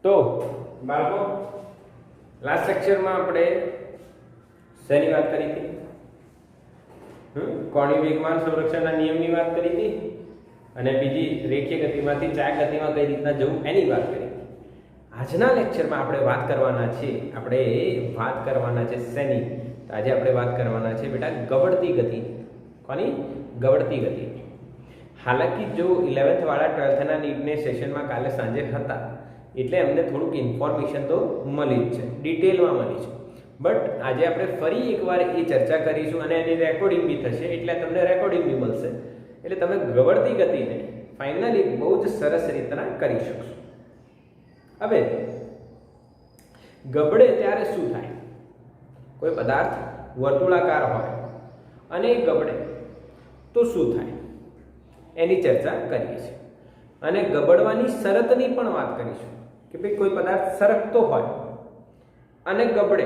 તો બાળકો લાસ્ટ લેક્ચરમાં આપણે શેની વાત કરી હતી? કોણીય વેગમાન સંરક્ષણના નિયમની વાત કરી હતી અને બીજી રેખીય ગતિમાંથી ચાક ગતિમાં કઈ રીતના જવું એની વાત કરી. આજના લેક્ચરમાં આપણે વાત કરવાના છે શેની? આજે આપણે વાત કરવાના છે બેટા ગવડતી ગતિ. કોની? ગવડતી ગતિ. હાલાકી જો 11th વાળા 12th ના નીટને સેશનમાં કાલે સાંજે હતા એટલે અમને થોડુંક ઇન્ફોર્મેશન તો મળી જ છે, ડિટેલમાં મળી છે. બટ આજે આપણે ફરી એકવાર એ ચર્ચા કરીશું અને એની રેકોર્ડિંગ બી થશે એટલે તમને રેકોર્ડિંગ બી મળશે એટલે તમે ગવડતી ગતિને ફાઇનલી બહુ જ સરસ રીતના કરી શકશો. હવે ગબડે ત્યારે શું થાય? કોઈ પદાર્થ વર્તુળાકાર હોય અને એ ગબડે તો શું થાય એની ચર્ચા કરીએ છીએ અને ગબડવાની શરતની પણ વાત કરીશું કે ભાઈ કોઈ પદાર્થ સરકતો હોય અને ગબડે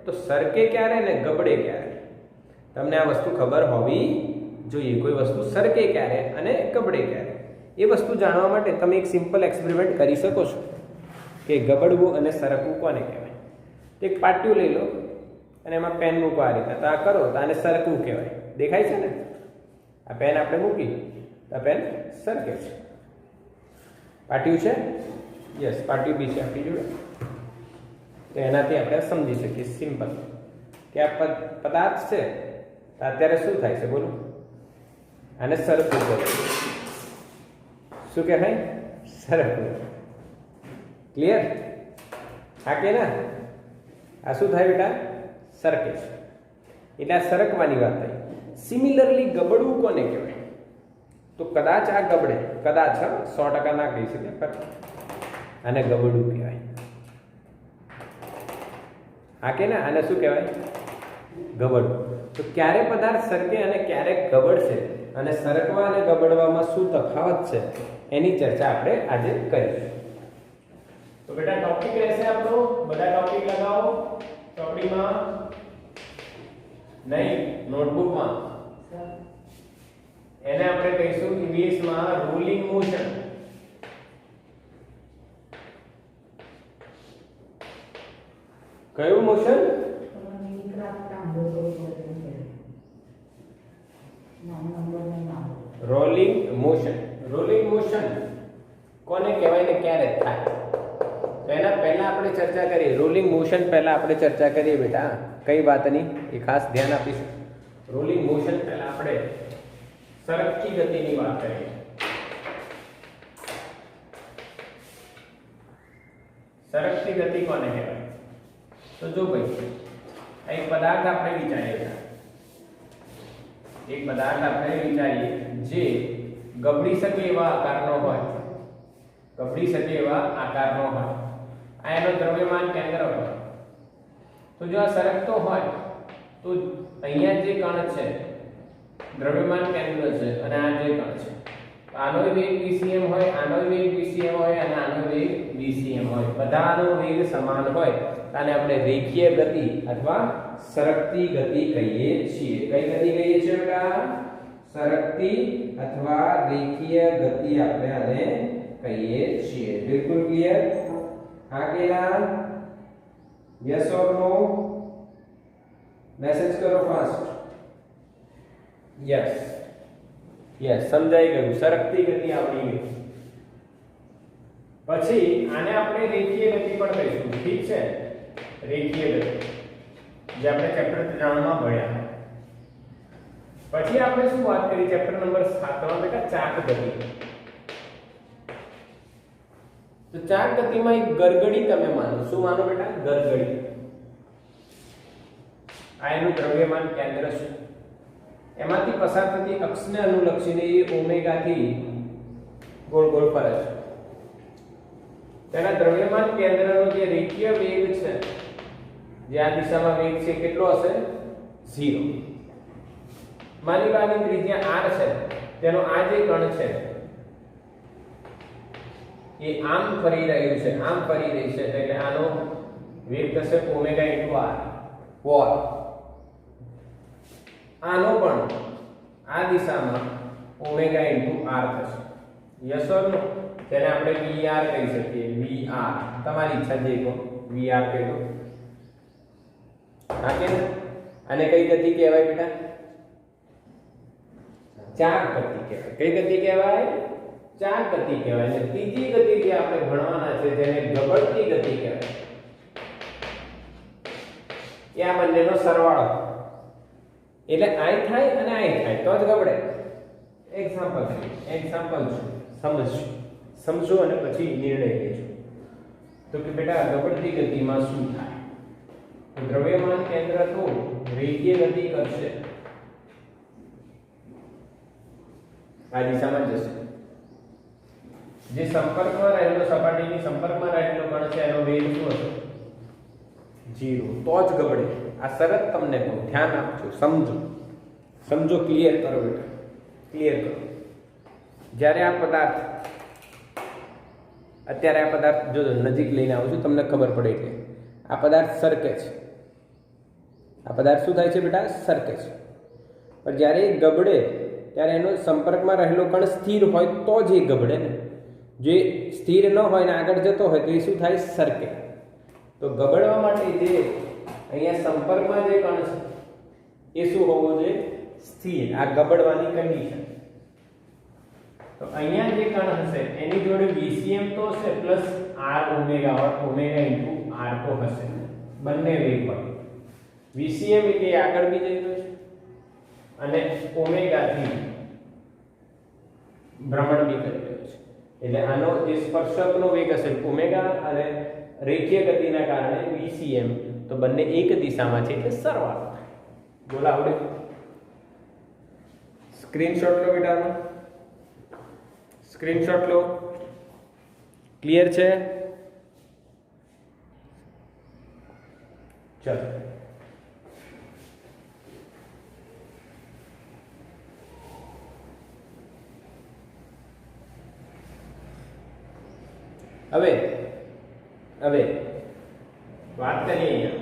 તો સરકે ક્યારે ને ગબડે ક્યારે. તમને આ વસ્તુ ખબર હોવી જોઈએ. કોઈ વસ્તુ સરકે ક્યારે અને ગબડે ક્યારે એ વસ્તુ જાણવા માટે તમે એક સિમ્પલ એક્સપેરિમેન્ટ કરી શકો છો કે ગબડવું અને સરકવું કોને કહેવાય. એક પાટિયું લઈ લો અને એમાં પેન મૂકો આ રીતે, તો આ કરો તો આને સરકવું કહેવાય. દેખાય છે ને? આ પેન આપણે મૂકી તો આ પેન સરકે છે. પાટિયું છે? યસ, પાટિયું બી છે આપણી જોડે. તો એનાથી આપણે સમજી શકીએ સિમ્પલ કે આ પદાર્થ છે તો અત્યારે શું થાય છે? બોલો. આને સરકવું કહેવાય. શું કહેવાય? સરકવું. ક્લિયર? હા કે ના? આ શું થાય બેટા? સરકે છે. એટલે આ સરકવાની વાત થઈ. સિમિલરલી ગબડવું કોને કહેવાય? તો કદાચ આ ગબડે, કદાચ 100% ના કહી શકે પણ આને ગબડવું કહેવાય. હા કે ના? આને શું કહેવાય? ગબડવું. તો ક્યારે પદાર્થ સરકે અને ક્યારે ગબડશે અને સરકવા અને ગબડવામાં શું તફાવત છે એની ચર્ચા આપણે આજે કરીશું. તો બેટા ટોપિક રહેશે આપણો, બધા ટોપિક લગાવો ચોપડીમાં નહીં નોટબુકમાં. એને આપણે કહીશું ઇંગ્લિશમાં રોલિંગ મોશન. કયું motion? Rolling motion. Rolling motion કોને કહેવાય ને ક્યારે થાય? તો એના પહેલા આપણે ચર્ચા કરીએ. રોલિંગ મોશન પહેલા આપણે ચર્ચા કરીએ બેટા કઈ વાતની એ ખાસ ધ્યાન આપીશું. રોલિંગ મોશન પહેલા આપણે સરકતી ગતિની વાત કરીએ. સરકતી ગતિ કોને કહેવાય? તો જો ભાઈ એક પદાર્થ આપણે વિચારીએ, એક પદાર્થ આપણે વિચારીએ જે ગબડી શકે એવા આકારનો હોય, ગબડી શકે એવા આકારનો હોય. આ એનો દ્રવ્યમાન કેન્દ્ર હોય. તો જો આ સરકતો હોય તો અહીંયા જે કણ છે દ્રવ્યમાન કેન્દ્ર છે અને આ જે કણ છે આનો વેગ vcm હોય, આનો વેગ vcm હોય અને આનો વેગ vcm હોય. બધાનો વેગ સમાન હોય આને આપણે રેખીય ગતિ અથવા સરકતી ગતિ કહીએ છીએ. કઈ ગતિ કહીએ છીએ બેટા? સરકતી અથવા રેખીય ગતિ આપણે આને કહીએ છીએ. બિલકુલ ક્લિયર? હા કે ના? Yes or no? મેસેજ કરો ફાસ્ટ. યસ યસ, સમજાઈ ગયું. સરકતી ગતિ આવડી ગઈ. પછી આને આપણે રેખીય ગતિ પણ કહીશું. ઠીક છે? રેખીય ગતિ જે આપણે ચેપ્ટર 3 માં ભણ્યા. પછી આપણે શું વાત કરી ચેપ્ટર નંબર 7 માં બેટા? ચાક ગતિ. તો ચાક ગતિમાં એક ગરગડી તમે માનો. શું માનો બેટા? ગરગડી. આ એનું દ્રવ્યમાન કેન્દ્ર છે. એમાંથી પસાર થતી અક્ષને અનુલક્ષીને એ ઓમેગા થી ગોળ ગોળ ફરે છે. તેના દ્રવ્યમાન કેન્દ્રનો જે રેખીય વેગ છે, જે આ દિશામાં વેગ છે, કેટલો હશે? 0. માની લો આની ત્રિજ્યા r છે, તેનો આ જે કણ છે એ આમ ફરી રહ્યું છે, આમ ફરી રહી છે એટલે આનો વેગ થશે ઓમેગા * r વોટ. આનો પણ આ દિશામાં ઓમેગા * r થશે. યસ ઓર નો? તેને આપણે VR કહી શકીએ. VR તમારી ઈચ્છા જે કહો VR કહી દો. હા કે અને કઈ ગતિ કહેવાય બેટા? ચાર ગતિ કહેવાય. કઈ ગતિ કહેવાય? ચાર ગતિ કહેવાય. અને ત્રીજી ગતિ જે આપણે ભણવાના છે જેને ગબડતી ગતિ કહેવાય. એ આ બંનેનો સરવાળો એટલે આય થાય અને આય થાય તો જ ગબડે. એક્ઝામ્પલ સમજો અને પછી નિર્ણય લેજો. તો કે બેટા ગબડતી ગતિમાં શું થાય? દ્રવ્યમાન કેન્દ્ર તો રેખીય ગતિ કરશે, આ દિશામાં જશે. જે સંપર્કમાં રહેલો સપાટીની સંપર્કમાં રહેલો કણ છે એનો વેગ શું હશે? 0. તો જ ગબડે. આ શરત તમને કહું, ધ્યાન આપજો, સમજો, ક્લિયર કરો બેટા, ક્લિયર કરો. જ્યારે આ પદાર્થ અત્યારે આ પદાર્થ જો નજીક લઈને આવું છું તમને ખબર પડે કે આ પદાર્થ સરકે છે. આ પદાર્થ શું થાય છે બેટા? સરકે છે. પણ જ્યારે એ ગબડે ત્યારે એનો સંપર્કમાં રહેલો કણ સ્થિર હોય તો જ એ ગબડે ને. જે સ્થિર ન હોય ને આગળ જતો હોય તો એ શું થાય? સરકે. તો ગબડવા માટે જે અહીંયા સંપર્કમાં જે કણ છે એ શું હોવો જોઈએ? સ્થિર. આ ગબડવાની કન્ડિશન. તો અહીંયા જે કણ હશે એની જોડે VCM તો હશે plus R omega into R તો હશે. બંને વેગ પર VCM એટલે આગળ બી જઈ રહ્યો છે અને ઓમેગા થી ભ્રમણ બી કરી રહ્યો છે. એટલે આનો જે સ્પર્શકનો વેગ હશે ઓમેગા અને રેખીય ગતિના કારણે VCM તો બંને એક દિશામાં છે એટલે સરવાળો થાય. બોલો આવડે? સ્ક્રીનશોટ લો બેટાનો, સ્ક્રીનશોટ લો. ક્લિયર છે? ચલો હવે વાત કરીએ અહીંયા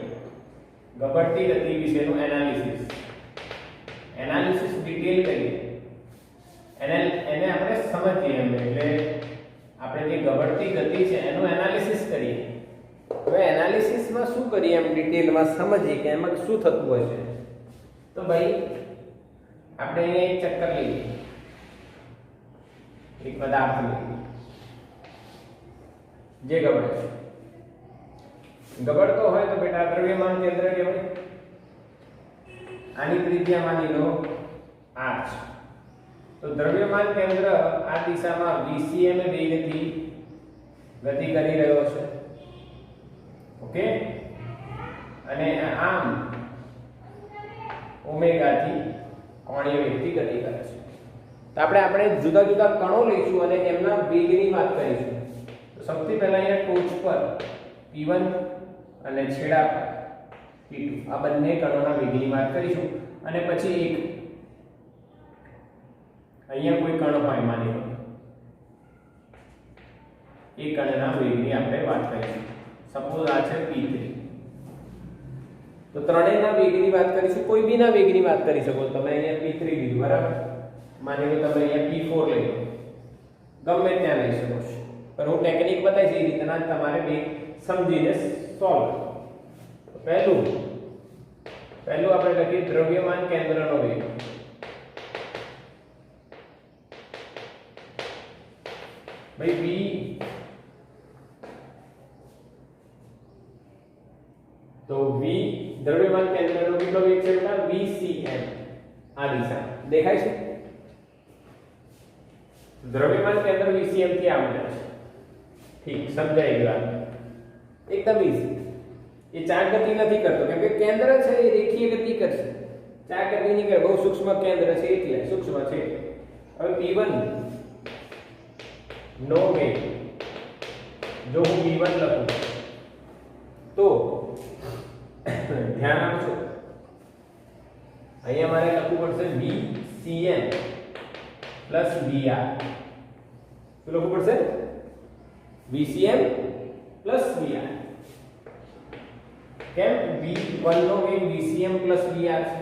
ગબડતી ગતિ વિશેનું એનાલિસિસ ડિટેલ કરીએ. એને આપણે સમજીએ એટલે આપણે જે ગબડતી ગતિ છે એનું એનાલિસિસ કરીએ. હવે એનાલિસિસમાં શું કરીએ એમ ડિટેલમાં સમજીએ કે એમાં શું થતું હોય છે. તો ભાઈ આપણે અહીંયા એક ચક્કર લઈએ, એક પદાર્થ લઈએ જે ગબડે છે. ગબડતો હોય તો બેટા દ્રવ્યમાન કેન્દ્ર કહેવાય. આની ત્રિજ્યા માની લો r છે. તો દ્રવ્યમાન કેન્દ્ર આ દિશામાં VCM વેગથી ગતિ કરી રહ્યો છે. ઓકે, અને આમ ઓમેગા થી કોણીય વેગથી ગતિ કરે છે. તો આપણે જુદા જુદા કણો લઈશું અને એમના વેગની વાત કરીશું. તો સૌથી પહેલા અહીંયા ટોચ પર P1 અને છેડા પર P2 આ બંને કણોના વેગની વાત કરીશું. અને પછી એક અહીંયા કોઈ કણ હોય માની લો, એ કણના વેગની આપણે વાત કરીશું. સપોઝ આ છે P3. તો ત્રણેયના વેગની વાત કરીશું. કોઈ બીના વેગની વાત કરી શકો. તમે અહીંયા P3 લીધું બરાબર, માની લો તમે અહીંયા P4 લઈ લો, ગમે ત્યાં લઈ શકો છો. પણ હું ટેકનિક બતાવીશ એ રીતના તમારે બે સમજીને સોલ્વ. પહેલું આપણે લખીએ દ્રવ્યમાન કેન્દ્રનો વેગ. ભાઈ V તો V દ્રવ્યમાન કેન્દ્રનો કેટલો વેગ છે બેટા? VCM. આ દિશા દેખાય છે? દ્રવ્યમાન કેન્દ્ર VCM થી આમ જાય છે. ઠીક, સમજાઈ ગયું. એકદમ ઈઝી. એ ચાર ગતિ નથી કરતો કેમ કે કેન્દ્ર છે એ રેખીય ગતિ કરશે. ચાર ગતિ નહીં કરે, બહુ સૂક્ષ્મ કેન્દ્ર છે એટલે સૂક્ષ્મ છે. હવે P1 નો વેગ જો હું V1 લખું તો ધ્યાન આપજો, અહીંયા મારે લખવું પડશે VCM પ્લસ VR. શું લખવું પડશે? VCM plus VR. કેમ? V1 નો વેગ VCM પ્લસ VR છે.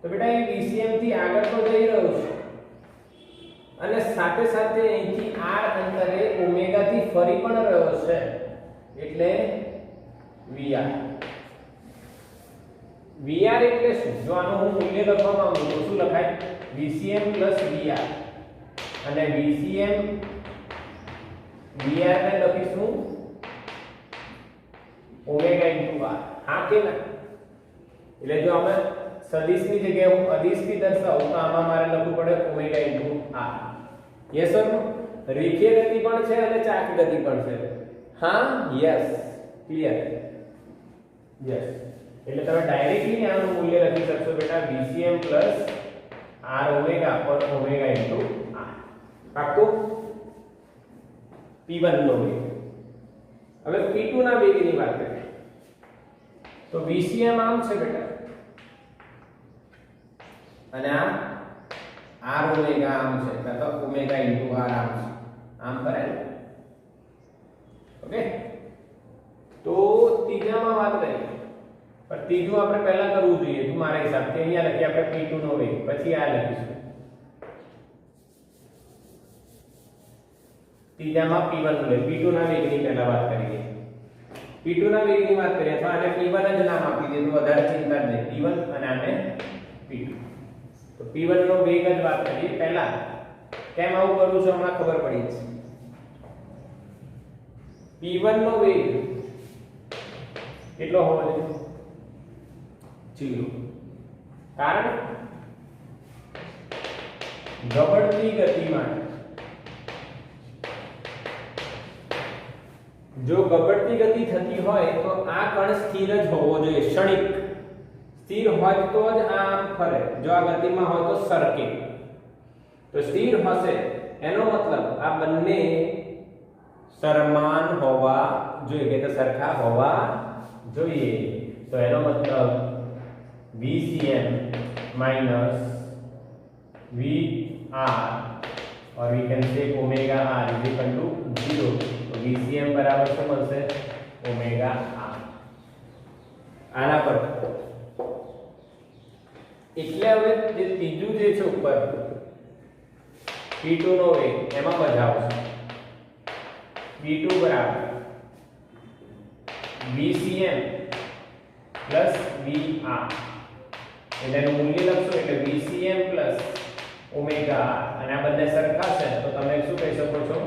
તો બેટા એ VCM થી આગળ તો જઈ રહ્યો છે અને સાથે સાથે અહીંથી r અંતરે ઓમેગા થી ફરી પણ રહ્યો છે એટલે vr. vr એટલે શું? જો આનું હું મૂલ્ય લખવા માંગુ તો શું લખાય? vcm vr. અને vcm vr ને લખીશું ઓમેગા * r. હા કે ના? એટલે જો અમે સદિશની જગ્યાએ હું અદિશથી દર્શાવું તો આમાં મારે લખવું પડે ઓમેગા * r. યસ ઓર નો? રેખીય ગતિ પણ છે અને ચાક ગતિ પણ છે. હા, યસ, ક્લિયર, યસ. એટલે તમે ડાયરેક્ટલી આનું મૂલ્ય લખી શકશો બેટા vcm r ઓમેગા પર ઓમેગા * r. પાક્કું? p1 નો વેગ. હવે p2 ના વેગની વાત કરીએ તો vcm આમ છે બેટા અને આ r ઓમેગા આમ છે અથવા ઓમેગા * r આમ છે. આમ કરાય. ઓકે? તો ત્રીજામાં વાત કરીએ. પણ ત્રીજું આપણે પહેલા કરવું જોઈએ. તું મારા હિસાબથી અહીંયા લખીએ આપણે p2 નો વેગ, પછી આ લખીશું. ત્રીજામાં p1 નો વેગ. p2 ના વેગની પહેલા વાત કરીએ. p2 ના વેગની વાત કરીએ અથવા આને p1 જ નામ આપી દે તો વધારે ચિંતા નહીં. p1 અને આને p2. તો p1 નો વેગ જ વાત કરીએ પહેલા. કેમ આવું કરું છું હમણાં ખબર પડી જશે. p1 નો વેગ કેટલો હોવો જોઈએ? 0. કારણ ગબડતી ગતિ માટે જો ગબડતી ગતિ થતી હોય તો આ કણ સ્થિર જ હોવો જોઈએ. ક્ષણિક સ્થિર હોય તો જ આ ફરે. જો આ ગતિમાં હોય તો સરકે. તો સ્થિર હશે એનો મતલબ આ બંને સમાન હોવા જોઈએ કે સરખા હોવા જોઈએ. તો એનો મતલબ vcm minus vr or we can say omega r is equal to 0. तो vcm बराबर શું મળશે? omega r. આના પર એટલે હવે જે ત્રીજું જે છે ઉપર p2 નો વેગ એમાં મજા આવશે. p2 બરાબર vcm vr. એટલે એનું મૂલ્ય લખશો એટલે vcm omega r. અને આ બંને સરખા છે તો તમે શું કહી શકો છો?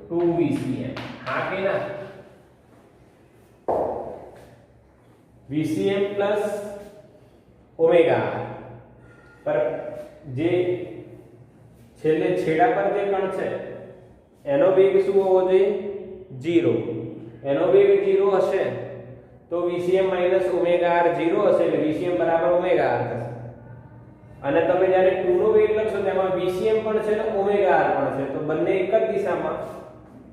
2vcm. હા કે ના? vcm omega r પર જે છેલ્લે છેડા પર જે કણ છે એનો વેગ શું હોવો જોઈએ? 0. એનો વેગ 0 હશે તો vcm omega r 0 હશે એટલે vcm બરાબર omega r થશે. અને તમે જ્યારે 2 નો વેગ લખશો તેમાં vcm પણ છે અને omega r પણ છે તો બંને એક જ દિશામાં.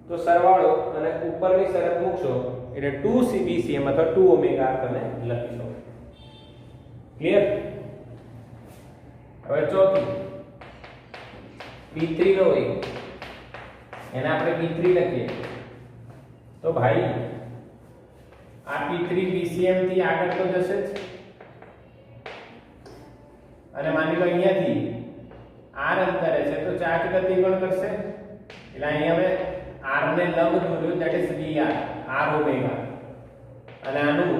તો સરવાળો અને ઉપરની શરત મૂકશો એટલે 2 vcm અથવા 2 omega r તમે લખી શકો. ક્લિયર? હવે ચોથું p3 નો વેગ એને આપણે p3 લખીએ તો ભાઈ આ p3 vcm થી આગળ તો જશે જ. અને માની લો અહીંયાથી r અંતરે છે તો ચાક ગતિ પણ કરશે. એટલે અહીં હવે r ને લંબ દોર્યું that is vr r omega. અને આનું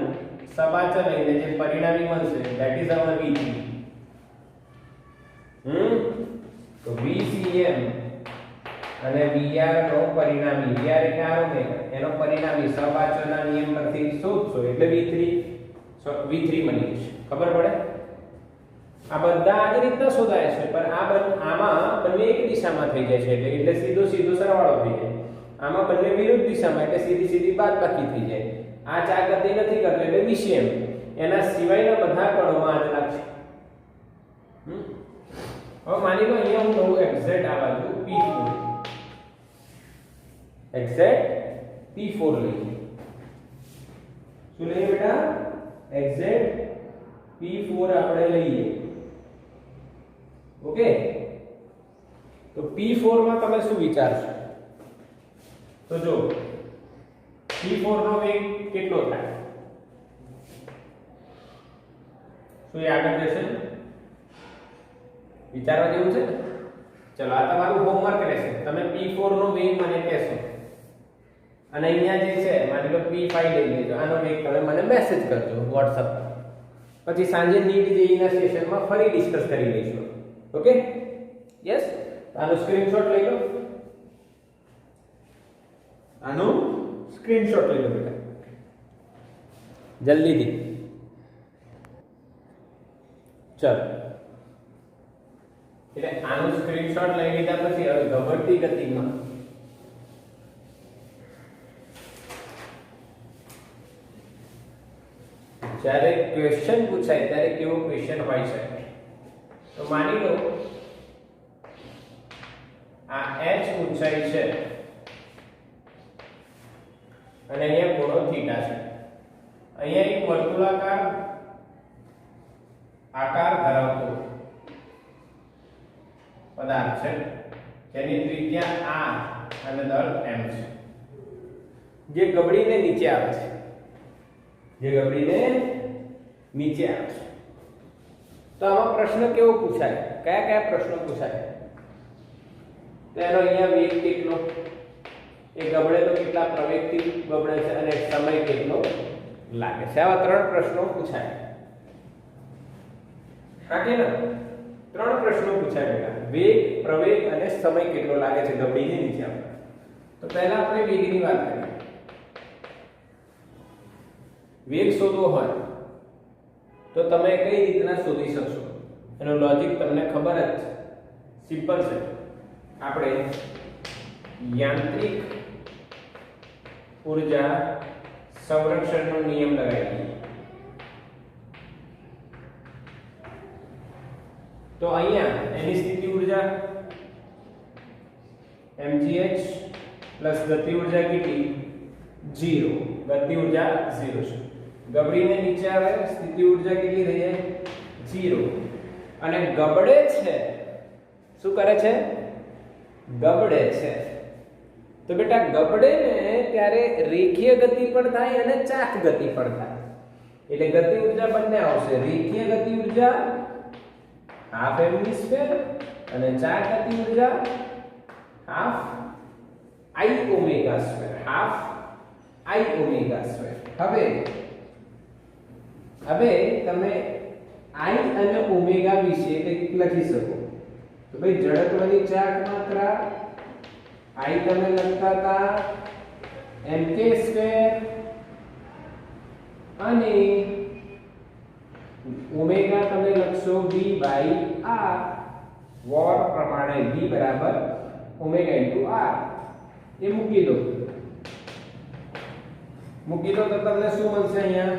સપાચર લઈને જે પરિણામી મળશે that is our v3. તો vcm અને vr નો પરિણામી vr એટલે r omega એનો પરિણામી સપાચરના નિયમ પરથી શોધશો એટલે v3 મળી જશે. ખબર પડે? આ બધા આ જ રીતના શોધાય છે પણ આમાં બંને એક દિશામાં થઈ જાય છે એટલે સીધો સરવાળો થઈ જાય. આમાં બંને વિરુદ્ધ દિશામાં એટલે સીધી બાદબાકી થઈ જાય. આ ચાર ગતિ નથી કરતો એટલે vcm. એના સિવાયના બધા કણોમાં આ જ લાગશે. હવે માની લો અહીંયા હું લઉં એક્ઝેક્ટ આ બાજુ p4. એક્ઝેક્ટ p4 લઈએ. શું લઈએ બેટા? એક્ઝેક્ટ p4 આપણે લઈએ. ઓકે? તો p4 માં તમે શું વિચારશો? તો જો p4 નો વેગ કેટલો થાય? શું એ આગળ જશે? વિચારવા જેવું છે ને? ચલો આ તમારું હોમવર્ક રહેશે. તમે p4 નો વેગ મને કહેશો અને અહીંયા જે છે માની લો p5 લઈ લેજો. આનો વેગ તમે મને મેસેજ કરજો WhatsApp પર. પછી સાંજે નીટ જેઈ ના સેશનમાં ફરી ડિસ્કસ કરી લઈશું. ઓકે યસ, આનો સ્ક્રીનશોટ લઈ લો. આનો સ્ક્રીનશોટ લઈ લો બેટા જલ્દીથી. ચલો એટલે આનો સ્ક્રીનશોટ લઈ લીધા પછી હવે ગબડતી ગતિમાં જ્યારે ક્વેશ્ચન પૂછાય ત્યારે કેવો ક્વેશ્ચન હોય છે તો માની લો આ h ઊંચાઈ છે અને અહીંયા ખૂણો થીટા છે. અહીંયા એક વર્તુળાકાર આકાર ધરાવતો પદાર્થ છે જેની ત્રિજ્યા r અને દળ m છે, જે ગબડીને નીચે આવે છે. જે ગબડીને નીચે આવે છે. તો આમાં પ્રશ્ન કેવો પૂછાય, કયા કયા પ્રશ્નો પૂછાય? તો એનો અહીંયા વેગ કેટલો, એ ગબડે તો કેટલા પ્રવેગથી ગબડે છે અને સમય કેટલો લાગે છે. આવા ત્રણ પ્રશ્નો પૂછાય. હા કે ના? ત્રણ પ્રશ્નો પૂછાય બેટા. વેગ, પ્રવેગ અને સમય કેટલો લાગે છે ગબડીને નીચે આવે. તો પહેલા આપણે વેગની વાત કરીએ. વેગ શોધવો હોય તો તમે કઈ રીતના શોધી શકશો? એનો લોજિક તમને ખબર જ છે, સિમ્પલ છે. આપણે યાંત્રિક ઊર્જા સંરક્ષણનો નિયમ લગાવીએ. તો અહીંયા એની સ્થિતિ ઊર્જા mgh પ્લસ ગતિ ઊર્જા કેટલી? 0. ગતિ ઊર્જા 0 છે. ગબડીને નીચે આવે, સ્થિતિ ઊર્જા કેટલી થઈ જાય? 0. અને ગબડે છે, શું કરે છે? ગબડે છે. તો બેટા ગબડે ને ત્યારે રેખીય ગતિ પણ થાય અને ચાક ગતિ પણ થાય. એટલે ગતિ ઊર્જા બંને આવશે. રેખીય ગતિ ઊર્જા હાફ mv² અને ચાક ગતિ ઊર્જા half I omega square, half I omega square. હવે તમે I અને ઓમેગા વિશે કંઈક લખી શકો. તો ભાઈ જડત્વની ચાક માત્રા I તમે લખતા હતા mk² અને ઓમેગા તમે લખશો v/r. વોર પ્રમાણે v બરાબર ઓમેગા * r. એ મૂકી દો તો તમને શું મળશે? અહીંયા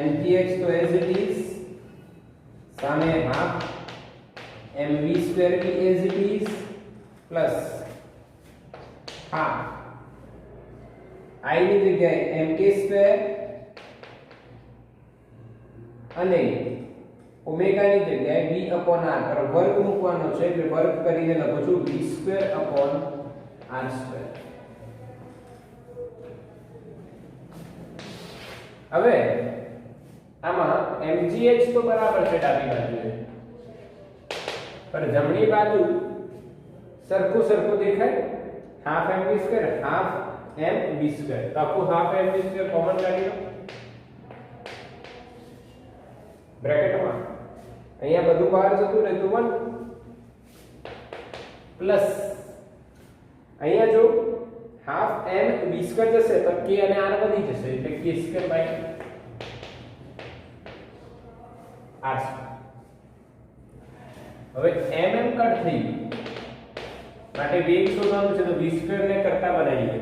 mgh તો એઝ ઇટ ઇઝ, સામે half mv² be as it is plus half I ની જગ્યાએ mk² અને ઓમેગા ની જગ્યાએ v/r પર વર્ગ મૂકવાનો છે એટલે વર્ગ કરીને લખો છું v²/r². હવે આમાં mgh તો બરાબર છે ડાબી બાજુએ, પણ જમણી બાજુ સરખું દેખાય. Half mv², half mv². તો આખું હાફ mv² કોમન કાઢી લો બ્રેકેટમાં. અહીંયા બધું બહાર જતું રહેતું 1 પ્લસ અહીંયા જો હાફ mv² જશે તો k અને r વધી જશે એટલે k²/r². હવે mm કટ થઈ ગયું માટે વેગ શોધવાનું છે તો v² ને કરતા બનાવીએ.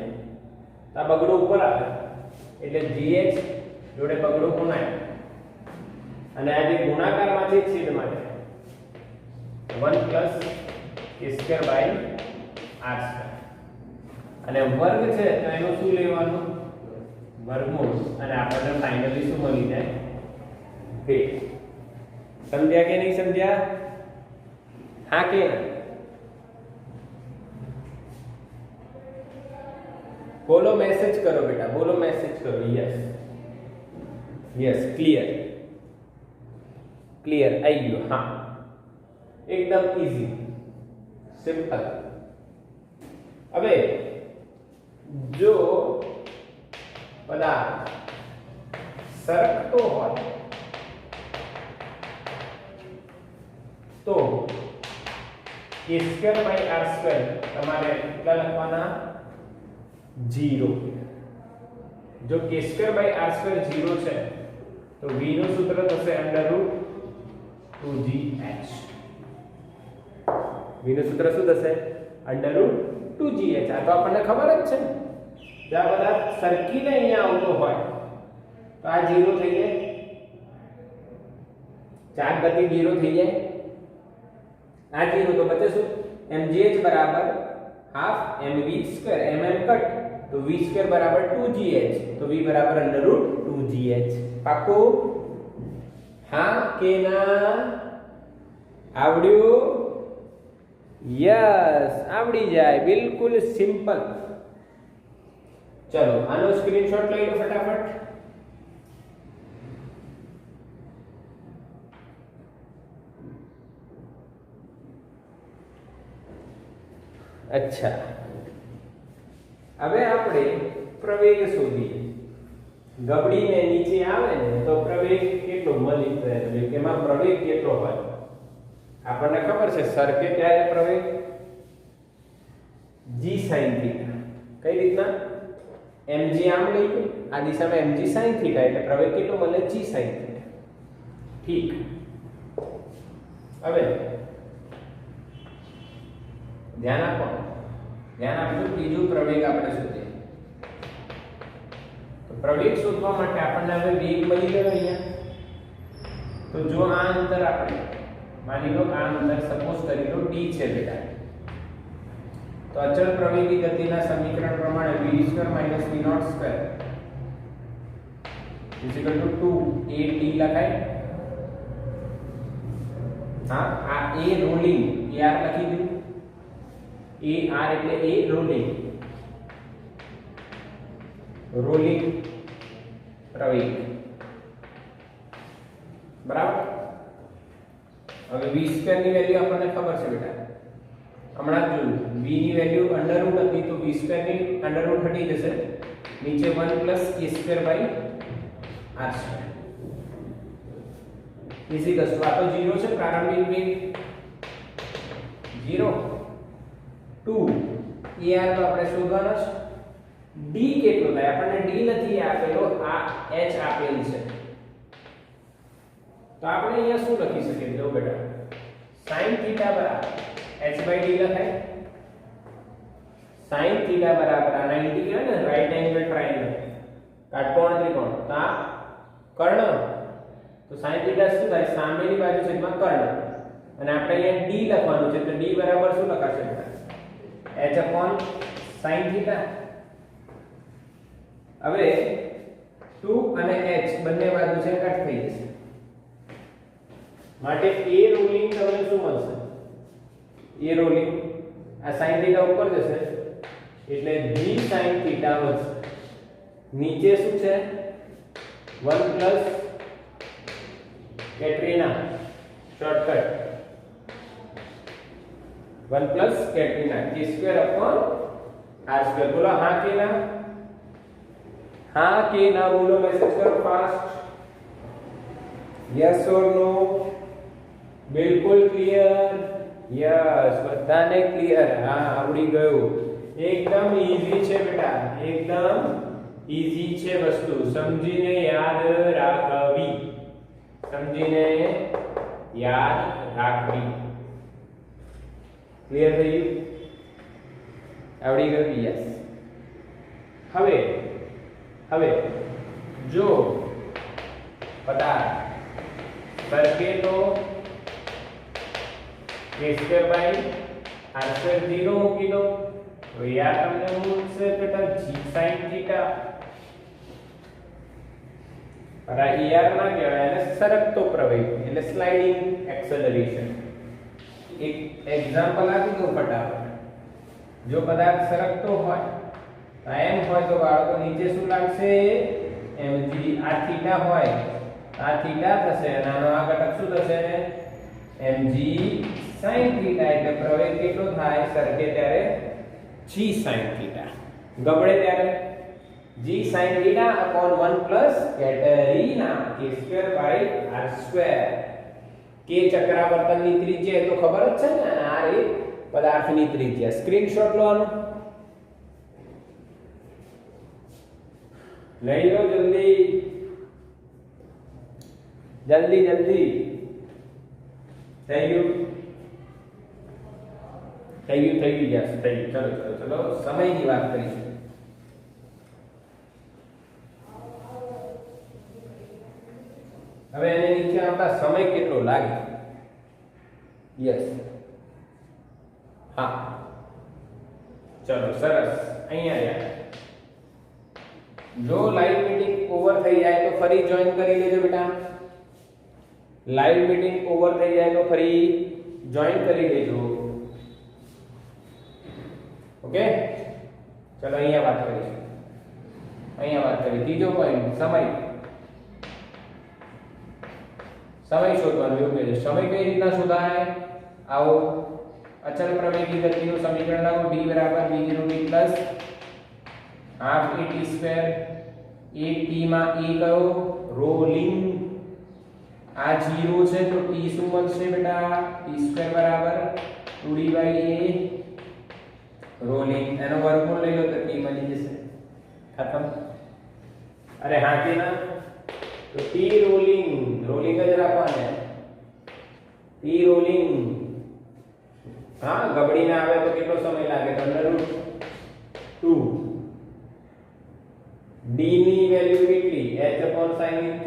આ બગડો ઉપર આવે એટલે gh જોડે બગડો ગુણાય અને આ જે ગુણાકારમાંથી છેદમાં જાય 1 k²/r². અને વર્ગ છે તો એનું શું લેવાનું? વર્ગમૂળ. અને આપણને ફાઇનલી શું મળી જાય? વેગ. સમજ્યા કે નહીં સમજ્યા? હા કે ના? બોલો, મેસેજ કરો બેટા, બોલો, મેસેજ કરો. યસ ક્લિયર આવી ગયો. હા, એકદમ ઈઝી. સિમ્પલ. હવે જો પદાર્થ સરકતો હોય તો k²/r² તમારે કેટલા લખવાના? 0. જો k²/r² 0 છે તો v નું સૂત્ર થશે √2gh. v નું સૂત્ર શું થશે? √2gh. આ તો આપણને ખબર જ છે. જો આ પદાર્થ સરકીને અહીંયા આવતો હોય તો આ 0 થઈ જાય, ચાર્જ ગતિ 0 થઈ જાય. આ 0 તો બચે શું? mgh બરાબર હાફ mv², mm કટ તો v² બરાબર 2gh, તો v બરાબર √2gh. પાક્કું? હા કે ના? આવડ્યું? યસ, આવડી જાય. બિલકુલ સિમ્પલ. ચલો આનો સ્ક્રીનશોટ લઈ લો ફટાફટ. અચ્છા, હવે આપણે પ્રવેગ શોધીએ. ગબડીને નીચે આવે ને તો પ્રવેગ કેટલો મળી રહે, એટલે કે એમાં પ્રવેગ કેટલો હોય આપણને ખબર છે. સરકે ત્યારે પ્રવેગ g sin θ. કઈ રીતના? mg આમ લઈએ, આ દિશામાં mg sin θ, એટલે પ્રવેગ કેટલો મળે? g sin θ. ઠીક. હવે ધ્યાન આપો, ધ્યાન આપજો. ત્રીજો પ્રવેગ આપણે શોધીએ. તો પ્રવેગ શોધવા માટે આપણને હવે વેગ મળી ગયો અહીંયા. તો જો આ અંતર આપણે માની લો, આ અંતર સપોઝ કરી લો d છે બેટા, તો અચળ પ્રવેગી ગતિના સમીકરણ પ્રમાણે v² - v02 = 2ad લખાય. હા, આ a રોલિંગ ar લખી દીધું. ar એટલે a રોલિંગ, રોલિંગ પ્રવેગ. બરાબર. હવે v² ની વેલ્યુ આપણને ખબર છે બેટા, હમણાં જ જોયું. v ની વેલ્યુ √ હતી તો v² ની √ હટી જશે, નીચે 1 + k²/r². ઇઝી કસ્ટ. આ તો 0 છે પ્રારંભિક વેગ 0. 2 ar તો આપણે શોધવાનો છે. d કેટલો થાય? આપણને d નથી આપેલો, આ h આપેલ છે. તો આપણે અહીંયા શું લખી શકીએ? જો બેટા, sin θ બરાબર h/d લખાય. sin θ બરાબર આ 90 કહેવાય ને, રાઈટ એંગલ ટ્રાયેંગલ, કાટકોણ ત્રિકોણ. તો આ કર્ણ, તો sin θ શું થાય? સામેની બાજુ છેદમાં કર્ણ. અને આપણે અહીંયા d લખવાનું છે, તો d બરાબર શું લખાશે બેટા? h/sin θ. હવે 2 અને h બંને બાજુ છે કટ થઈ જશે, માટે a રોલિંગ તમને શું મળશે? a રોલિંગ આ sin θ ઉપર જશે એટલે g sin θ વધશે. નીચે શું છે? 1 + કેટરીના, શોર્ટકટ 1 + કેટરીના k²/r². બોલો હા કે ના? હા કે ના બોલો, મેસેજ કરો ફાસ્ટ. યસ ઓર નો? બિલકુલ ક્લિયર? યસ, બધાને ક્લિયર? હા, આવડી ગયું. એકદમ ઈઝી છે બેટા, એકદમ ઈઝી છે વસ્તુ. સમજીને યાદ રાખવી, સમજીને યાદ રાખવી. ક્લિયર થઈ ગયું? આવડી ગયું? યસ. હવે જો પદાર્થ સરકે તો k²/r² 0 મૂકી દો, તો યાર તમને મળશે બેટા g sin θ. પર આ er ના કહેવાય, એને સરકતો પ્રવેગ એટલે સ્લાઇડિંગ એક્સેલરેશન. એક એક્ઝામ્પલ આપી દઉં ફટાફટ. જો પદાર્થ સરકતો હોય તો એમ હોય તો બાળકો નીચે શું લાગશે? mg. આ થીટા હોય, આ થીટા થશે અને આનો આ ઘટક શું થશે? mg sin θ એટલે પ્રવેગ કેટલો થાય સરકે ત્યારે g sin θ, ગબડે ત્યારે g sin θ upon 1 plus Katrina k² r². કે ચક્રાવર્તનની ત્રિજ્યા તો ખબર જ છે ને, આ એ પદાર્થની ત્રિજ્યા. સ્ક્રીનશોટ લો આનો, લઈ લો જલ્દી જલ્દી જલ્દી. થઈ ગયું યસ થઈ ગયું. ચલો સમયની વાત કરીશું. હવે એને નીચે આવતા સમય કેટલો લાગે? યસ, હા, ચલો સરસ. અહીંયા જો લાઈવ મીટિંગ ઓવર થઈ જાય તો ફરી જોઈન કરી લેજો બેટા. લાઈવ મીટિંગ ઓવર થઈ જાય તો ફરી જોઈન કરી લેજો. ઓકે, ચલો અહીંયા વાત કરીશું. ત્રીજો પોઈન્ટ, સમય શોધવાનું. એવું કહે છે સમય કઈ રીતના શોધાય? આવો અચળ પ્રવેગી ગતિનું સમીકરણ લાવો. d બરાબર v0t plus half at². a t માં a કયો? રોલિંગ. આ 0 છે તો t શું બનશે બેટા? t² બરાબર 2d/a રોલિંગ. એનો વર્ગમૂળ લઈ લો તો t મળી જશે. ખતમ. અરે હા કે ના? તો t રોલિંગ જ રાખવાને. t રોલિંગ, હા, ગબડીને આવે તો કેટલો સમય લાગે? તો √2. d ની વેલ્યુ કેટલી? h/sin θ.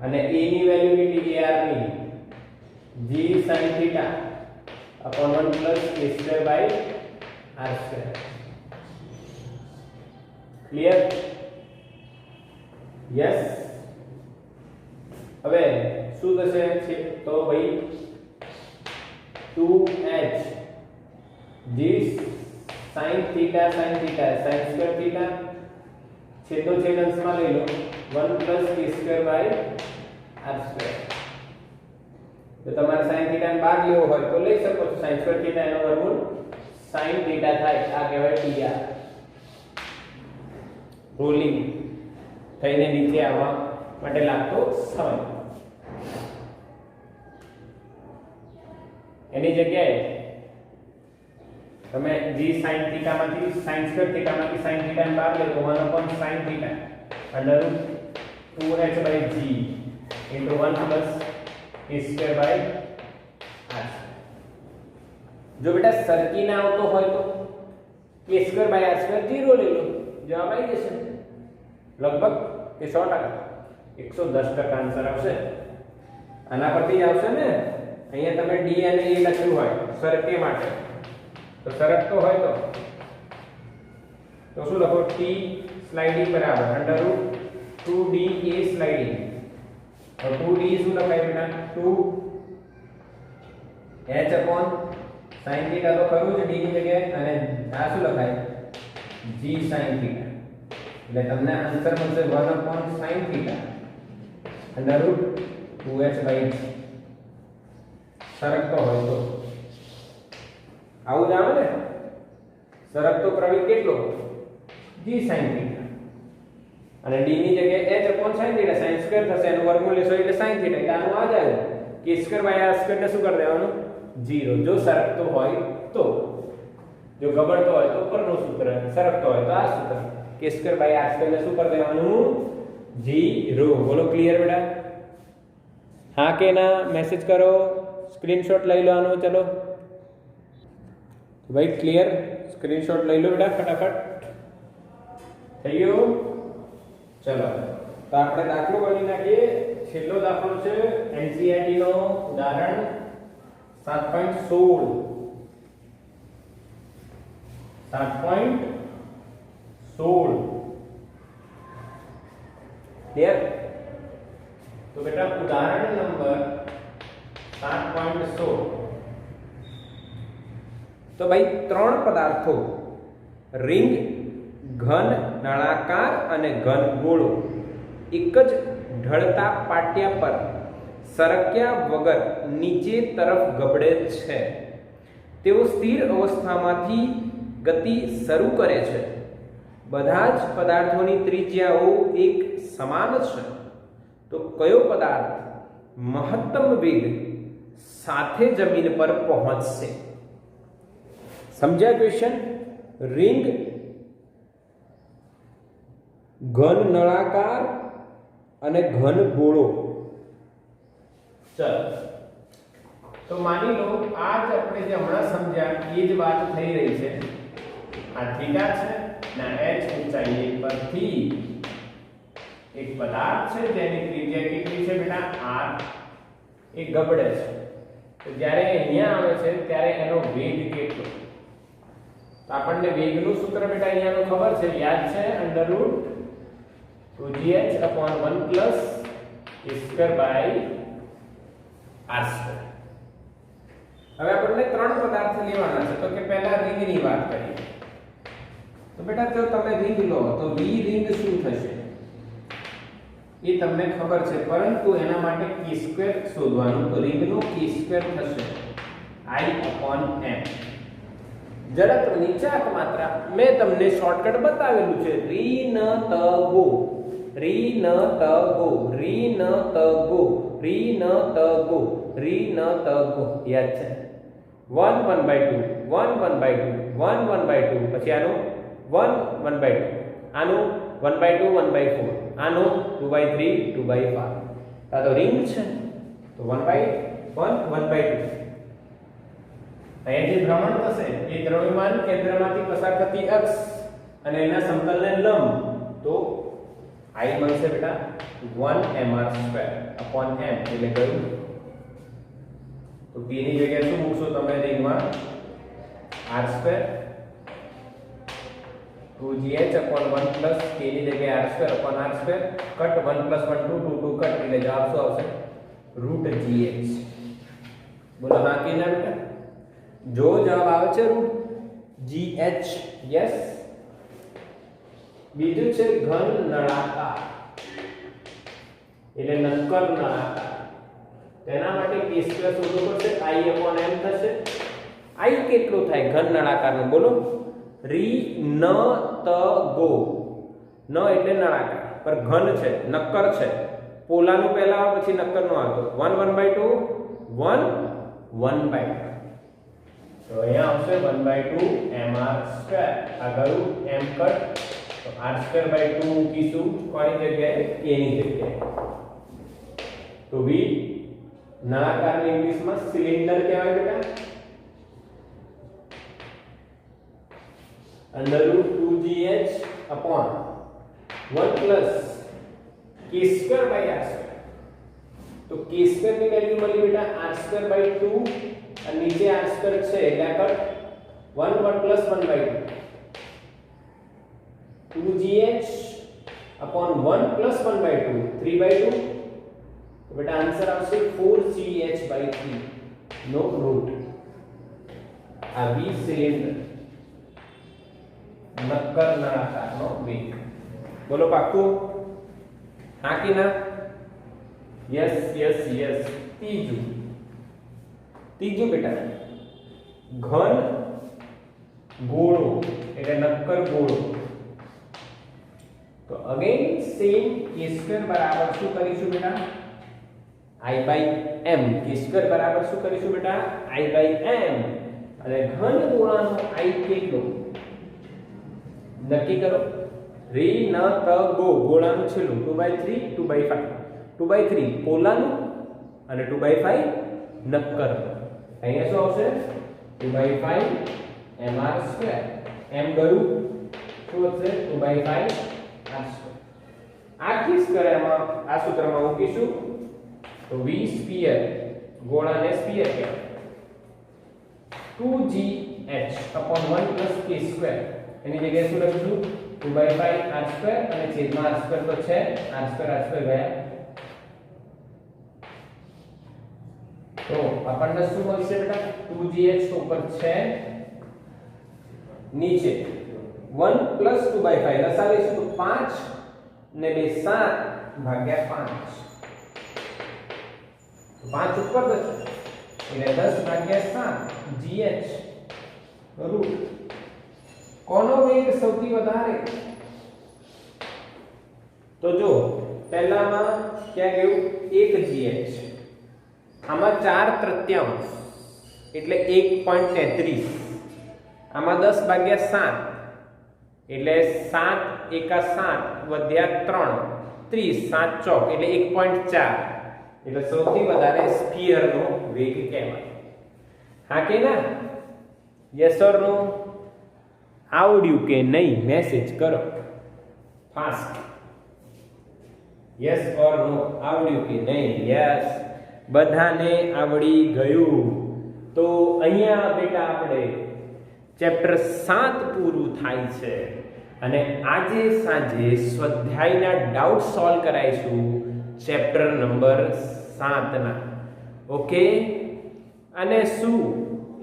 અને a ની વેલ્યુ કેટલી? ar ની g sin θ upon 1 plus k²/r². Clear? Yes. હવે શું થશે? તો ભાઈ 2h g sin θ sin² છેદનો છેદ અંશમાં લઈ લો 1 plus k²/r². તો તમારે sin θ ને બાદ લેવો હોય તો લઈ શકો છો. sin² θ એનો વર્ગમૂળ sin θ થાય. આ કહેવાય dr. રોલિંગ થઈને નીચે આવવા માટે લાગતો સમય. એની જગ્યાએ તમે g sin θ માંથી sin² θ માંથી sin θ ને બહાર લે તો 1/sin θ √2h/g into 1 plus k²/r². જો બેટા સરકી ના આવતો હોય તો k²/r² 0 લઈ લો, જવાબ આવી જશે. લગભગ કે 100%, 110% આન્સર આવશે. આના પરથી જ આવશે ને. અહીંયા તમે d અને a લખ્યું હોય સરકે માટે, તો સરકતો હોય તો શું લખો? t સ્લાઇડિંગ બરાબર √2da સ્લાઇડિંગ. તો 2d શું લખાય બેટા? 2h/sin θ તો ખરું જ d ની જગ્યાએ, અને આ શું લખાય? g sin θ. એટલે તમને આન્સર મળશે 1/sin θ √2h/g. સરકતો હોય તો આવું જ આવે ને. સરકતો પ્રવેગ કેટલો? g sin θ. અને d ની જગ્યાએ h/sin θ sin² થશે. એનું વર્ગમૂળ લેશો એટલે sin θ. એટલે આનું આ જ આવ્યું. k²/r² ને શું કરી દેવાનું? 0. જો સરકતો હોય તો. જો ગબડતો હોય તો ઉપરનું સૂત્ર, સરકતો હોય તો આ સૂત્ર. k²/r² ને શું કરી દેવાનું? 0. બોલો ક્લિયર બેટા? હા કે ના? મેસેજ કરો, સ્ક્રીનશોટ લઈ લો આનો. ચલો ભાઈ ક્લિયર? સ્ક્રીનશોટ લઈ લો બેટા ફટાફટ. થઈ ગયું? ચલો તો આપણે દાખલો ગણી નાખીએ. છેલ્લો દાખલો છે NCERT નો ઉદાહરણ 7.16. 7.16 ક્લિયર? તો બેટા ઉદાહરણ નંબર 7.16. તો ભાઈ ત્રણ પદાર્થો રિંગ, ઘન નળાકાર અને ઘન ગોળો એક જ ઢળતા પાટિયા પર સરક્યા વગર નીચે તરફ ગબડે છે તેઓ સ્થિર અવસ્થામાંથી ગતિ શરૂ કરે છે। બધા જ પદાર્થોની ત્રિજ્યાઓ એક સમાન છે તો કયો પદાર્થ મહત્તમ વેગ સાથે જમીન પર પહોંચશે? સમજ્યા ક્વેશ્ચન? રિંગ, ઘન નળાકાર અને ઘન ગોળો। ચલો તો માની લો આ જ આપણે જે હમણાં સમજ્યા એ જ વાત થઈ રહી છે। આ થીટા છે ના h ઊંચાઈ પરથી એક પદાર્થ છે જેની ત્રિજ્યા કેટલી છે બેટા r, એ ગબડે છે તો જ્યારે અહીંયા આવે છે ત્યારે એનો વેગ કેટલો? તો આપણને વેગનું સૂત્ર બેટા અહીંયાનું ખબર છે, યાદ છે, √2gh/1 a²/r²। હવે આપણને ત્રણ પદાર્થ લેવાના છે તો કે પહેલા રિંગની વાત કરીએ તો બેટા જો તમે રિંગ લો તો v રિંગ શું થશે એ તમને ખબર છે, પરંતુ એના માટે k² શોધવાનું તો રિંગનો k² થશે I/m। જડત્વની ચાક માત્રા મેં તમને શોર્ટકટ બતાવેલું છે, ઋ-ન-ત-ગો યાદ છે? 1/2 પછી આનું 1/2, આનું 1/2 1/4, આનું 2/3 2/5। આ તો રિંગ છે તો 1/1 1/2। અહીંયા જે ભ્રમણ થશે એ દ્રવ્યમાન કેન્દ્રમાંથી પસાર થતી અક્ષ અને એના સમતલને લંબ તો I બનશે બેટા 1mr²/m એટલે કયું? તો p ની જગ્યાએ શું મૂકશો તમે રિંગમાં? r², 2gh/1 k ની જગ્યાએ r²/r², કટ 1 + 1 2 2 કટ એટલે જવાબ શું આવશે? √gh। બોલો હા કે ના બેટા? જો જવાબ આવે છે √gh, યસ। બીજું છે ઘન નળાકાર એટલે નક્કર નળાકાર, તેના માટે k² શોધવું પડશે, I/m થશે। I કેટલું થાય ઘન નળાકારનું? બોલો ઋ-ન-ત-ગો, ન એટલે નળાકાર પર ઘન છે, નક્કર છે, પોલાનું પહેલા આવે પછી નક્કરનું આવતો 1/2 1 1/2 તો અહીંયા આવશે 1/2 mr²। આગળ m કટ તો r²/2 મૂકીશું કોની જગ્યાએ? k ની જગ્યાએ। તો v નળાકારને ઇંગ્લિશમાં સિલિન્ડર કહેવાય બેટા। √2gh/1 k²/r²। તો k² ની વેલ્યુ મળી બેટા r²/2 અને નીચે r² છે એટલે કટ 1 + 1/2 2gh/1 + 1/2 3/2 તો બેટા આન્સર આવશે 4gh/3 નો રૂટ। આ v સિલિન્ડર નક્કર નળાકારનો વેગ। બોલો પાક્કું? હા કે ના? Yes yes yes. ત્રીજું બેટા ઘન ગોળો એટલે નક્કર ગોળો તો અગેન સેમ k² બરાબર શું કરીશું બેટા? I/m। k² બરાબર શું કરીશું બેટા? I/m। અને ઘન ગોળાનો I કેટલો નક્કી કરો? ઋ-ન-ત-ગો ગોળાનું છેલ્લું 2/3 2/5, 2/3 પોલાનું અને 2/5 નક્કર। અહીંયા શું આવશે? 2/5 mr², m ગયું શું હશે? 2/5 r²। આખી સ્ક્વેરમાં આ સૂત્રમાં મૂકીશું તો v સ્ફિયર, ગોળાને સ્ફિયર કહેવાય, 2gh/1 + k², એની જગ્યાએ શું લખીશું? 2/5 r² અને છેદમાં r² તો છે, r² ગયા તો આપણને શું મળશે બેટા? 2gh તો ઉપર છે, નીચે 1 + 2/5 લસાવીશું તો 5 ને 2 7 ભાગ્યા 5 5 ઉપર જશે એટલે 10 ભાગ્યા 7 GH રૂટ કોનો વેગ સૌથી વધારે તો જો પહેલામાં ક્યાં ગયું 1 GH આમાં 4/3 એટલે 1.33 આમાં 10 ભાગ્યા 7 એટલે 7 એકા 7 વધ્યા 3 30 7 ચોક એટલે 1.4 એટલે સૌથી વધારે સ્ફિયર નો વેગ કહેવાય હા કે ના યસ ઓર નો આવડ્યું કે નહીં મેસેજ કરો ફાસ્ટ યસ ઓર નો આવડ્યું કે નહીં યસ બધાને આવડી ગયું તો અહીંયા બેટા આપણે ચેપ્ટર 7 પૂરું થાય છે અને આજે સાંજે સ્વાધ્યાયના ડાઉટ સોલ્વ કરાઈશું ચેપ્ટર નંબર 7 ના ઓકે અને શું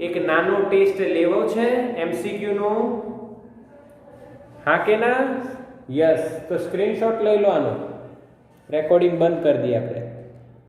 એક નાનો ટેસ્ટ લેવો છે એમસીક્યુ નો હા કે ના યસ તો સ્ક્રીનશોટ લઈ લો આનો રેકોર્ડિંગ બંધ કરી દઈએ આપણે